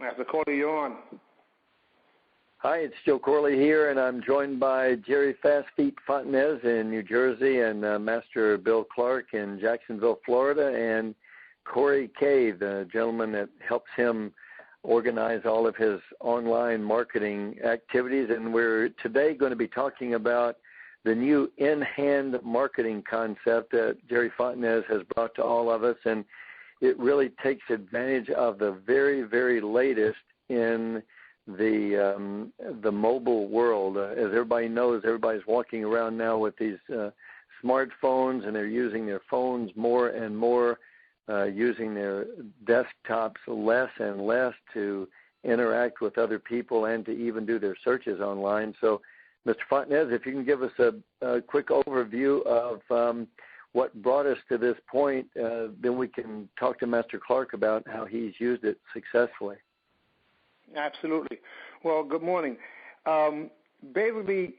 Master Corley, you're on. Hi, it's Joe Corley here, and I'm joined by Jerry Fast Feet Fontanez in New Jersey and Master Bill Clark in Jacksonville, Florida, and Corey Kay, the gentleman that helps him organize all of his online marketing activities. And we're today going to be talking about the new in-hand marketing concept that Jerry Fontanez has brought to all of us, and it really takes advantage of the very, very latest in the mobile world. As everybody knows, everybody's walking around now with these smartphones, and they're using their phones more and more, using their desktops less and less to interact with other people and to even do their searches online. So, Mr. Fontanez, if you can give us a quick overview of what brought us to this point, then we can talk to Master Clark about how he's used it successfully. Absolutely. Well, good morning. Basically,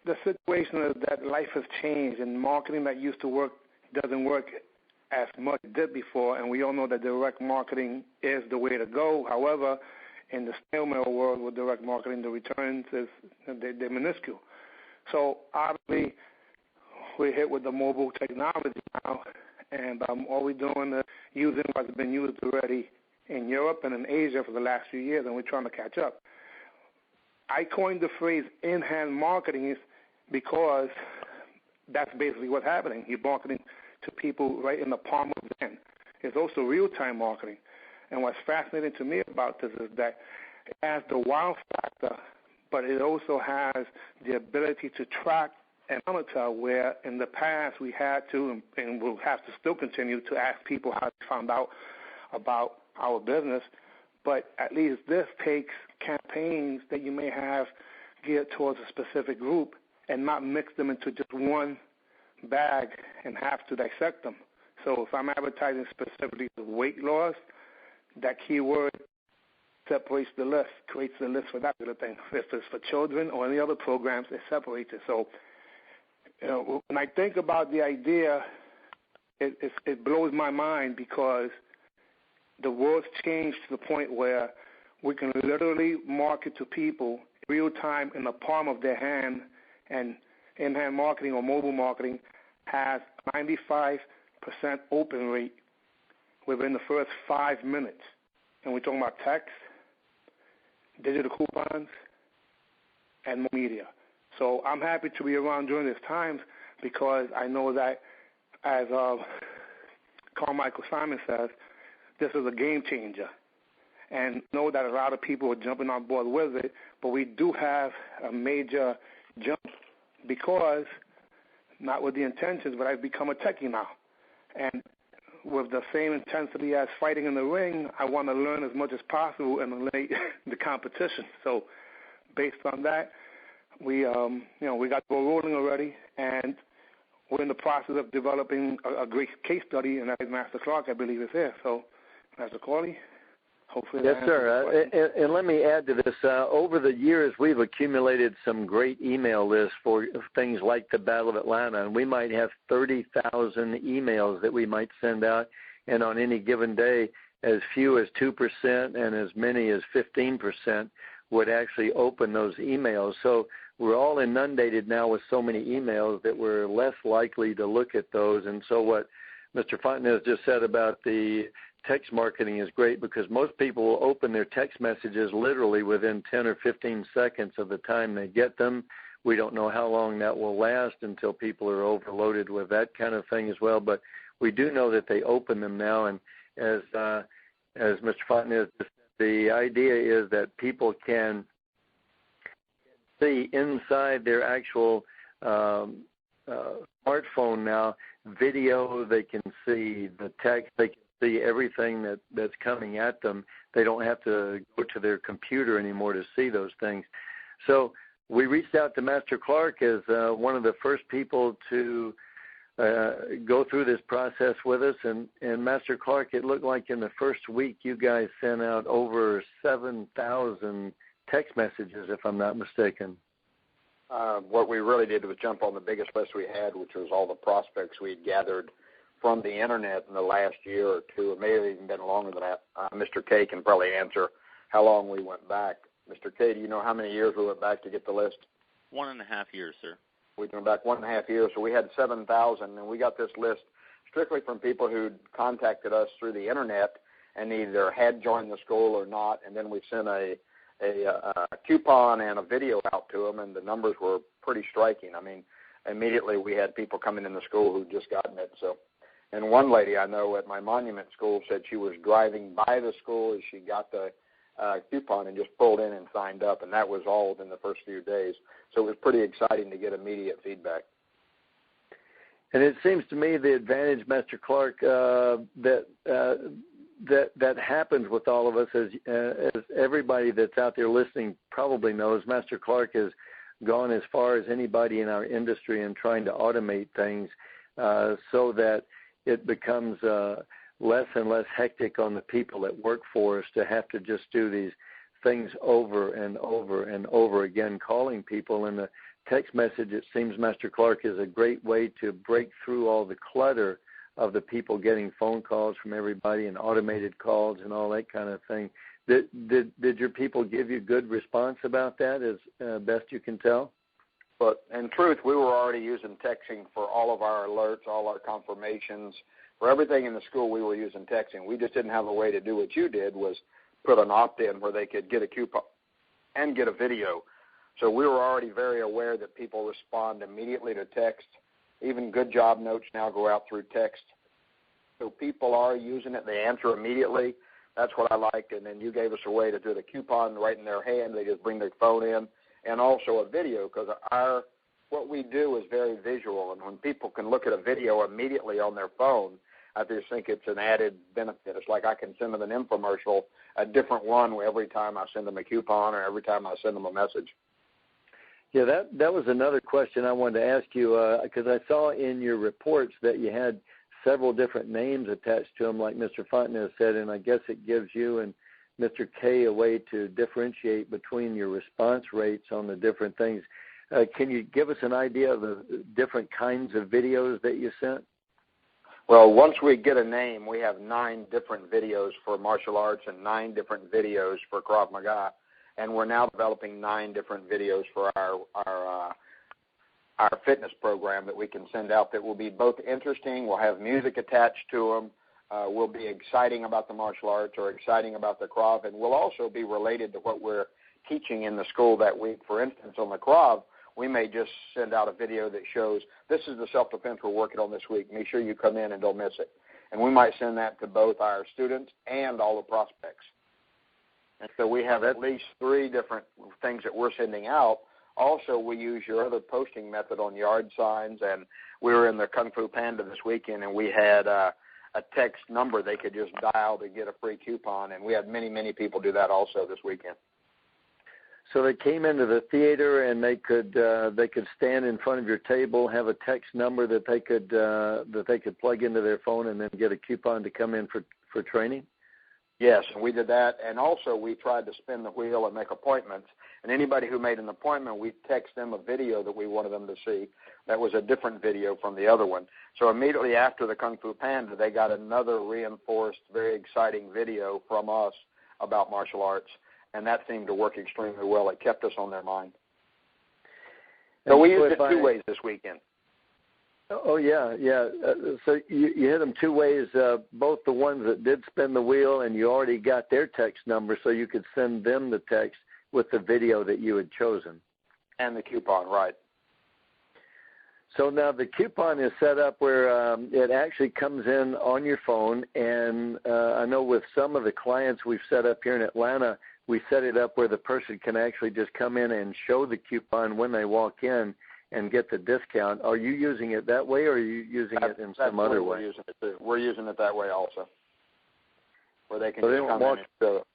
the situation is that life has changed, and marketing that used to work doesn't work as much as it did before, and we all know that direct marketing is the way to go. However, in the snail mail world with direct marketing, the returns they're minuscule. So obviously, we're hit with the mobile technology now, and all we're doing is using what's been used already in Europe and in Asia for the last few years, and we're trying to catch up. I coined the phrase in-hand marketing because that's basically what's happening. You're marketing to people right in the palm of their hand. It's also real-time marketing. And what's fascinating to me about this is that it has the wow factor, but it also has the ability to track and monitor, where in the past we had to and will have to still continue to ask people how they found out about our business. But at least this takes campaigns that you may have geared towards a specific group and not mix them into just one bag and have to dissect them. So if I'm advertising specifically the weight loss, that keyword separates the list, creates the list for that sort of thing. If it's for children or any other programs, it separates it. So when I think about the idea, it blows my mind, because the world's changed to the point where we can literally market to people real time in the palm of their hand, and in-hand marketing or mobile marketing has 95% open rate within the first 5 minutes. And we're talking about text, digital coupons, and media. So I'm happy to be around during these times, because I know that, as Carmichael Simon says, this is a game changer. And know that a lot of people are jumping on board with it, but we do have a major jump, because, not with the intentions, but I've become a techie now. And with the same intensity as fighting in the ring, I want to learn as much as possible and eliminate the competition. So based on that, we got the ball rolling already, and we're in the process of developing a great case study, and that is Master Clark, I believe, is here. So, Master Corley, hopefully. Yes, sir. And let me add to this. Over the years, we've accumulated some great email lists for things like the Battle of Atlanta, and we might have 30,000 emails that we might send out, and on any given day, as few as 2% and as many as 15% would actually open those emails. So we're all inundated now with so many emails that we're less likely to look at those. And so what Mr. Fontanez just said about the text marketing is great, because most people will open their text messages literally within 10 or 15 seconds of the time they get them. We don't know how long that will last until people are overloaded with that kind of thing as well, but we do know that they open them now. And as Mr. Fontanez said, the idea is that people can see inside their actual smartphone now video. They can see the text. They can see everything that's coming at them. They don't have to go to their computer anymore to see those things. So we reached out to Master Clark as one of the first people to go through this process with us. And Master Clark, it looked like in the first week you guys sent out over 7,000 text messages, if I'm not mistaken. What we really did was jump on the biggest list we had, which was all the prospects we had gathered from the internet in the last year or two. It may have even been longer than that. Mr. K can probably answer how long we went back. Mr. K, do you know how many years we went back to get the list? 1.5 years, sir. We went back 1.5 years, so we had 7,000, and we got this list strictly from people who contacted us through the internet and either had joined the school or not, and then we sent a coupon and a video out to them, and the numbers were pretty striking. I mean, immediately we had people coming in the school who'd just gotten it. So, and one lady I know at my monument school said she was driving by the school as she got the coupon and just pulled in and signed up, and that was all within the first few days. So it was pretty exciting to get immediate feedback. And it seems to me the advantage, Mr. Clark, that happens with all of us, as everybody that's out there listening probably knows, Master Clark has gone as far as anybody in our industry in trying to automate things so that it becomes less and less hectic on the people that work for us to have to just do these things over and over and over again, calling people. And the text message, it seems, Master Clark, is a great way to break through all the clutter of the people getting phone calls from everybody and automated calls and all that kind of thing. Did your people give you good response about that, as best you can tell? But in truth, we were already using texting for all of our alerts, all our confirmations. For everything in the school, we were using texting. We just didn't have a way to do what you did, was put an opt-in where they could get a coupon and get a video. So we were already very aware that people respond immediately to text. Even good job notes now go out through text. So people are using it. They answer immediately. That's what I liked. And then you gave us a way to do the coupon right in their hand. They just bring their phone in, and also a video, because what we do is very visual. And when people can look at a video immediately on their phone, I just think it's an added benefit. It's like I can send them an infomercial, a different one every time I send them a coupon or every time I send them a message. Yeah, that was another question I wanted to ask you, because I saw in your reports that you had several different names attached to them, like Mr. Fontenay said, and I guess it gives you and Mr. K a way to differentiate between your response rates on the different things. Can you give us an idea of the different kinds of videos that you sent? Well, once we get a name, we have 9 different videos for martial arts and 9 different videos for Krav Maga. And we're now developing 9 different videos for our fitness program that we can send out that will be both interesting. We'll have music attached to them. Will be exciting about the martial arts or exciting about the Krav, and will also be related to what we're teaching in the school that week. For instance, on the Krav, we may just send out a video that shows this is the self-defense we're working on this week. Make sure you come in and don't miss it. And we might send that to both our students and all the prospects. And so we have at least 3 different things that we're sending out. Also, we use your other posting method on yard signs, and we were in the Kung Fu Panda this weekend, and we had a text number they could just dial to get a free coupon, and we had many, many people do that also this weekend. So they came into the theater and they could stand in front of your table, have a text number that they could plug into their phone, and then get a coupon to come in for training? Yes, and we did that, and also we tried to spin the wheel and make appointments. And anybody who made an appointment, we text them a video that we wanted them to see. That was a different video from the other one. So immediately after the Kung Fu Panda, they got another reinforced, very exciting video from us about martial arts, and that seemed to work extremely well. It kept us on their mind. So we used it 2 ways this weekend. Oh, yeah. So you hit them 2 ways, both the ones that did spin the wheel, and you already got their text number, so you could send them the text with the video that you had chosen. And the coupon, right. So now the coupon is set up where it actually comes in on your phone, and I know with some of the clients we've set up here in Atlanta, we set it up where the person can actually just come in and show the coupon when they walk in and get the discount. Are you using it that way, or are you using it in some other way? We're using it too. We're using it that way also, where they can so just come in and show it.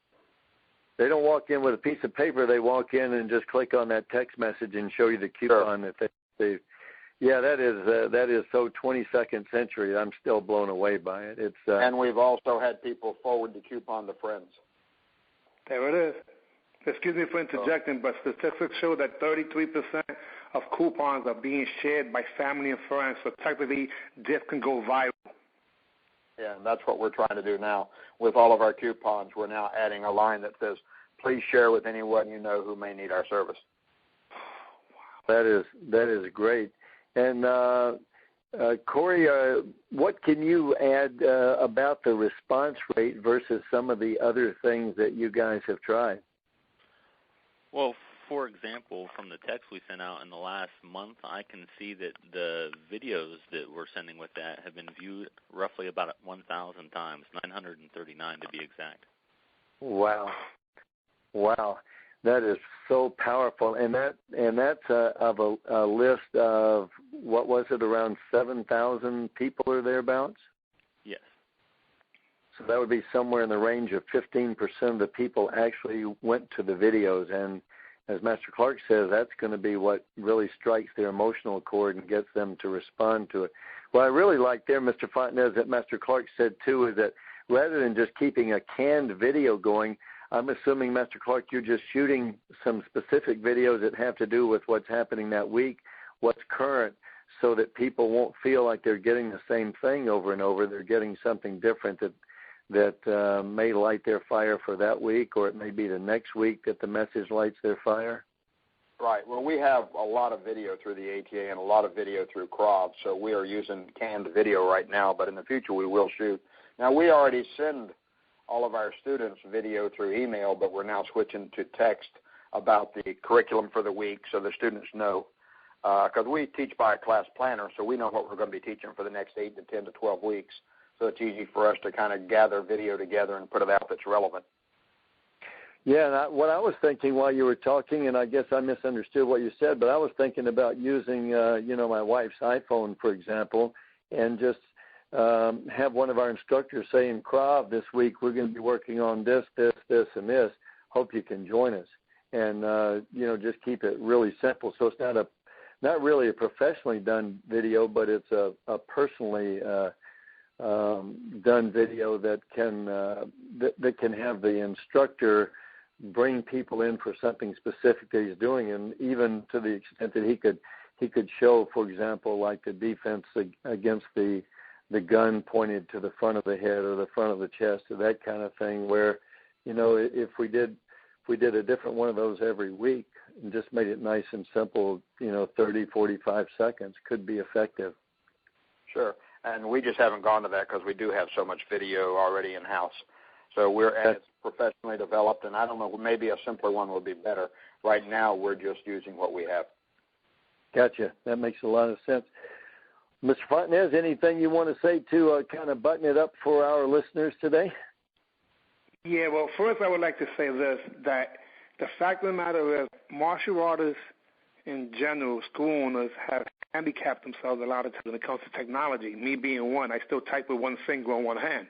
They don't walk in with a piece of paper. They walk in and just click on that text message and show you the coupon. Sure. That they yeah, that is so 22nd century. I'm still blown away by it. It's and we've also had people forward the coupon to friends. There it is. Excuse me for interjecting, but statistics show that 33% of coupons are being shared by family and friends, so technically this can go viral. Yeah, and that's what we're trying to do now with all of our coupons. We're now adding a line that says, please share with anyone you know who may need our service. That is great. And Corey, what can you add about the response rate versus some of the other things that you guys have tried? Well, for example, from the text we sent out in the last month, I can see that the videos that we're sending with that have been viewed roughly about 1,000 times, 939 to be exact. Wow. That is so powerful, and that's of a list of, what was it, around 7,000 people or thereabouts? Yes. So that would be somewhere in the range of 15% of the people actually went to the videos, and as Master Clark says, that's going to be what really strikes their emotional chord and gets them to respond to it. What I really like there, Mr. Fontanez, that Master Clark said too, is that rather than just keeping a canned video going, I'm assuming, Master Clark, you're just shooting some specific videos that have to do with what's happening that week, what's current, so that people won't feel like they're getting the same thing over and over. They're getting something different that may light their fire for that week, or it may be the next week that the message lights their fire. Right. Well, we have a lot of video through the ATA and a lot of video through CROV, so we are using canned video right now, but in the future we will shoot. Now, we already send all of our students video through email, but we're now switching to text about the curriculum for the week so the students know. Because we teach by a class planner, so we know what we're going to be teaching for the next 8 to 10 to 12 weeks. So it's easy for us to kind of gather video together and put it out that's relevant. Yeah, and what I was thinking while you were talking, and I guess I misunderstood what you said, but I was thinking about using, my wife's iPhone, for example, and just have one of our instructors say in CROV this week, we're going to be working on this, and this. Hope you can join us. And, just keep it really simple. So it's not really a professionally done video, but it's a personally done video that can have the instructor bring people in for something specific that he's doing, and even to the extent that he could show, for example, like the defense against the gun pointed to the front of the head or the front of the chest, or that kind of thing, where, if we did a different one of those every week and just made it nice and simple, 30, 45 seconds, could be effective. Sure. And we just haven't gone to that because we do have so much video already in-house. So it's professionally developed, and I don't know, maybe a simpler one would be better. Right now, we're just using what we have. Gotcha. That makes a lot of sense. Mr. Fontanez, anything you want to say to kind of button it up for our listeners today? Yeah, well, first I would like to say this, that the fact of the matter is martial artists in general, school owners, have handicapped themselves a lot of times when it comes to technology. Me being one, I still type with one finger on one hand.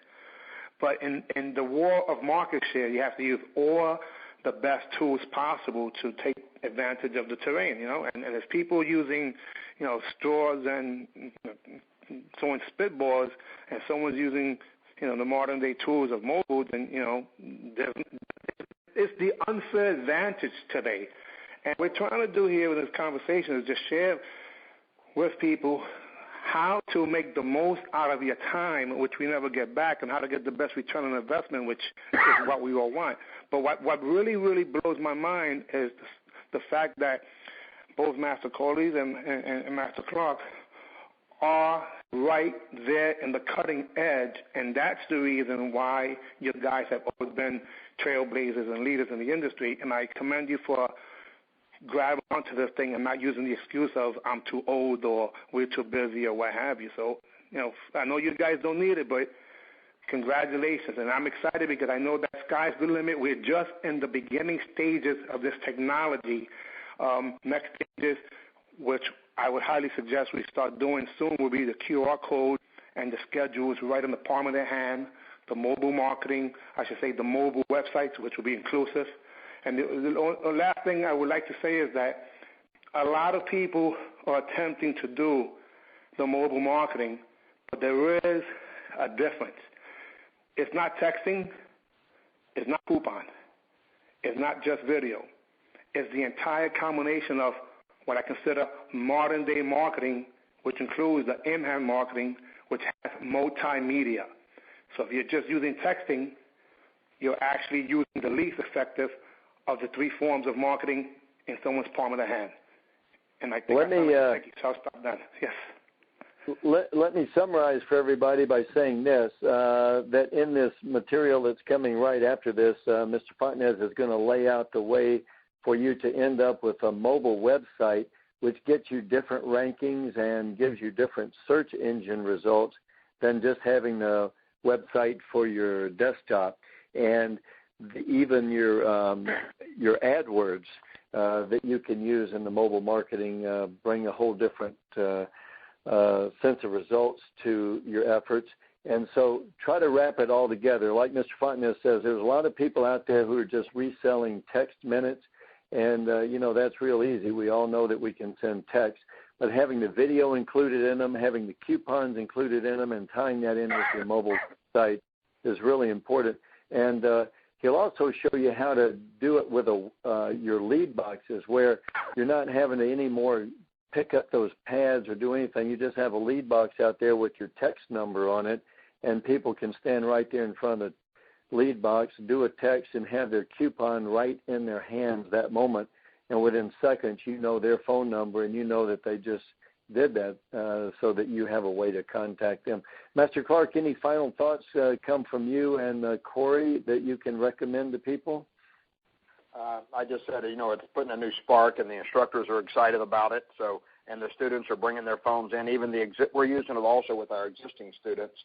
But in the war of market share, you have to use all the best tools possible to take advantage of the terrain, And there's people using, straws and throwing spitballs, and someone's using, the modern day tools of mobile, and, it's the unfair advantage today. And what we're trying to do here with this conversation is just share with people how to make the most out of your time, which we never get back, and how to get the best return on investment, which is what we all want. But what really, really blows my mind is the fact that both Master Corley's and Master Clark are right there in the cutting edge, and that's the reason why you guys have always been trailblazers and leaders in the industry, and I commend you for grabbing onto this thing and not using the excuse of I'm too old or we're too busy or what have you. So, I know you guys don't need it, but congratulations. And I'm excited because I know that sky's the limit. We're just in the beginning stages of this technology. Next stages, which I would highly suggest we start doing soon, will be the QR code and the schedules right in the palm of their hand, the mobile marketing, the mobile websites, which will be inclusive. And the last thing I would like to say is that a lot of people are attempting to do the mobile marketing, but there is a difference. It's not texting. It's not coupon. It's not just video. It's the entire combination of what I consider modern-day marketing, which includes the in-hand marketing, which has multimedia. So if you're just using texting, you're actually using the least effective of the three forms of marketing in someone's palm of the hand. And I think thank you. So I'll stop then. Yes. Let me summarize for everybody by saying this, that in this material that's coming right after this, Mr. Fontanez is going to lay out the way for you to end up with a mobile website which gets you different rankings and gives you different search engine results than just having a website for your desktop. And even your AdWords that you can use in the mobile marketing bring a whole different sense of results to your efforts. And so try to wrap it all together. Like Mr. Fontanez says, there's a lot of people out there who are just reselling text minutes, and, that's real easy. We all know that we can send text. But having the video included in them, having the coupons included in them, and tying that in with your mobile site is really important. And he'll also show you how to do it with your lead boxes, where you're not having to anymore pick up those pads or do anything. You just have a lead box out there with your text number on it, and people can stand right there in front of the lead box, do a text, and have their coupon right in their hands that moment. And within seconds, you know their phone number, and you know that they just did that so that you have a way to contact them. Master Clark, any final thoughts come from you and Corey that you can recommend to people? I just said, it's putting a new spark, and the instructors are excited about it. So, and the students are bringing their phones in. Even we're using it also with our existing students.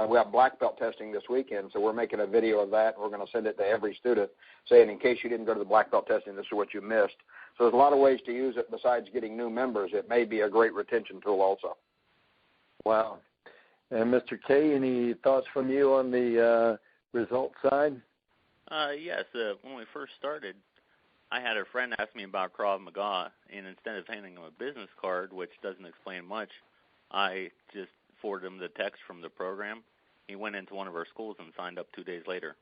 We have black belt testing this weekend, so we're making a video of that. We're going to send it to every student, saying, in case you didn't go to the black belt testing, this is what you missed. So there's a lot of ways to use it besides getting new members. It may be a great retention tool also. Wow. And Mr. K, any thoughts from you on the result side? Yes. When we first started, I had a friend ask me about Krav Maga, and instead of handing him a business card, which doesn't explain much, I just forwarded him the text from the program. He went into one of our schools and signed up 2 days later.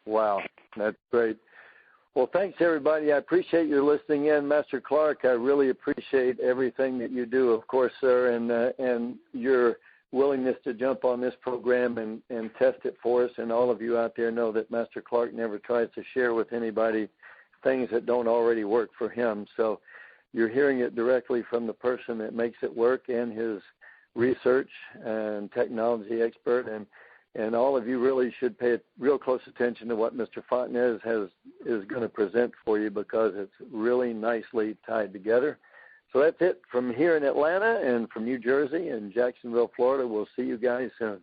Wow, that's great. Well, thanks, everybody. I appreciate your listening in. Master Clark, I really appreciate everything that you do, of course, sir, and your willingness to jump on this program and test it for us. And all of you out there know that Master Clark never tries to share with anybody things that don't already work for him. So you're hearing it directly from the person that makes it work and his research and technology expert. And all of you really should pay real close attention to what Mr. Fontanez is going to present for you, because it's really nicely tied together. So that's it from here in Atlanta and from New Jersey and Jacksonville, Florida. We'll see you guys soon.